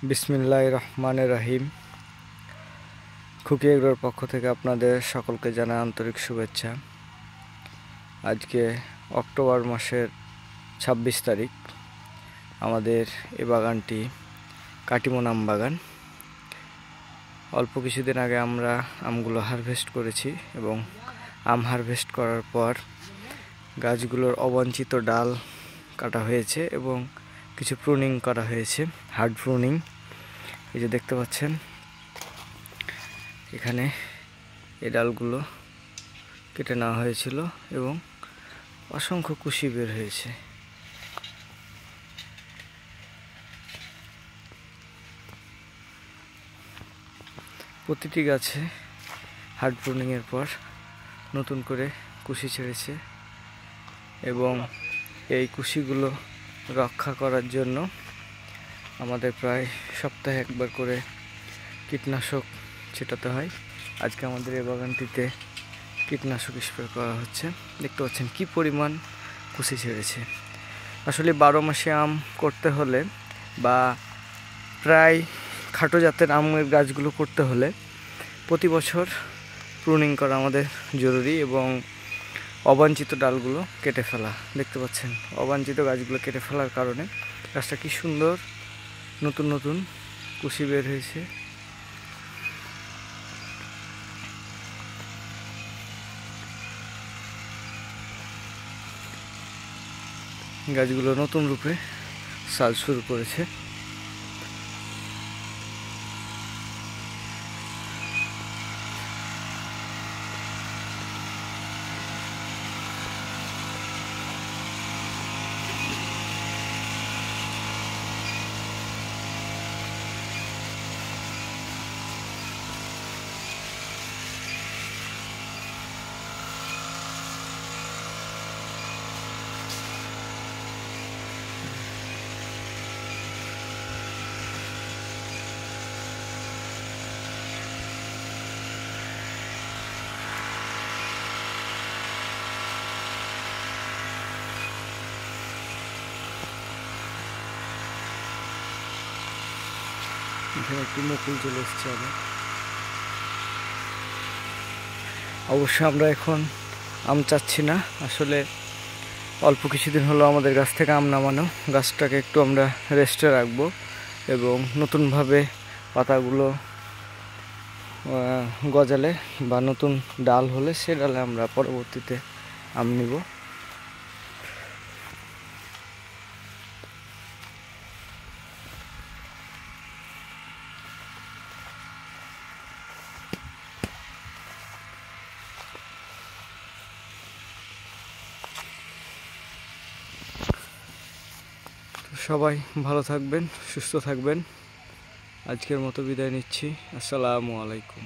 বিসমিল্লাহির রহমানির রহিম। খুকি এগ্রোর পক্ষ থেকে আপনাদের সকলকে জানাই আন্তরিক শুভেচ্ছা। আজকে অক্টোবর মাসের 26 তারিখ। আমাদের এই বাগানটি কাটিমন আম বাগান। অল্প কিছুদিন আগে আমরা আমগুলো হারভেস্ট করেছি এবং আম হারভেস্ট করার পর গাছগুলোর অবাঞ্ছিত ডাল কাটা হয়েছে এবং কিছু প্রুনিং করা হয়েছে, হার্ড প্রুনিং। এই যে দেখতে পাচ্ছেন এখানে এই ডালগুলো কেটে নেওয়া হয়েছিল এবং অসংখ্য কুশি বের হয়েছে। প্রতিটি গাছে হার্ড প্রুনিংয়ের পর নতুন করে কুশি ছেড়েছে এবং এই কুশিগুলো রক্ষা করার জন্য আমাদের প্রায় সপ্তাহে একবার করে কীটনাশক ছিটাতে হয়। আজকে আমাদের এই বাগানটিতে কীটনাশক স্প্রে করা হচ্ছে। দেখতে পাচ্ছেন কি পরিমাণ কুশি ছেড়েছে। আসলে 12 মাসে আম করতে হলে বা প্রায় খাটো জাতের আমের গাছগুলো করতে হলে প্রতি বছর প্রুনিং করা আমাদের জরুরি এবং অবাঞ্ছিত ডালগুলো কেটে ফেলা। দেখতে পাচ্ছেন অবাঞ্ছিত গাছগুলো কেটে ফেলার কারণে গাছটা কি সুন্দর নতুন নতুন কুশি বের হয়েছে। গাছগুলো নতুন রূপে সাজ শুরু করেছে। এখানে একটি মুকুল চলে এসছে আবার। অবশ্য আমরা এখন আম চাচ্ছি না, আসলে অল্প কিছুদিন হলো আমাদের গাছ থেকে আম নামানো। গাছটাকে একটু আমরা রেস্টে রাখবো এবং নতুনভাবে পাতাগুলো গজালে বা নতুন ডাল হলে সে ডালে আমরা পরবর্তীতে আম নিব। সবাই ভালো থাকবেন, সুস্থ থাকবেন। আজকের মতো বিদায় নিচ্ছি। আসসালামু আলাইকুম।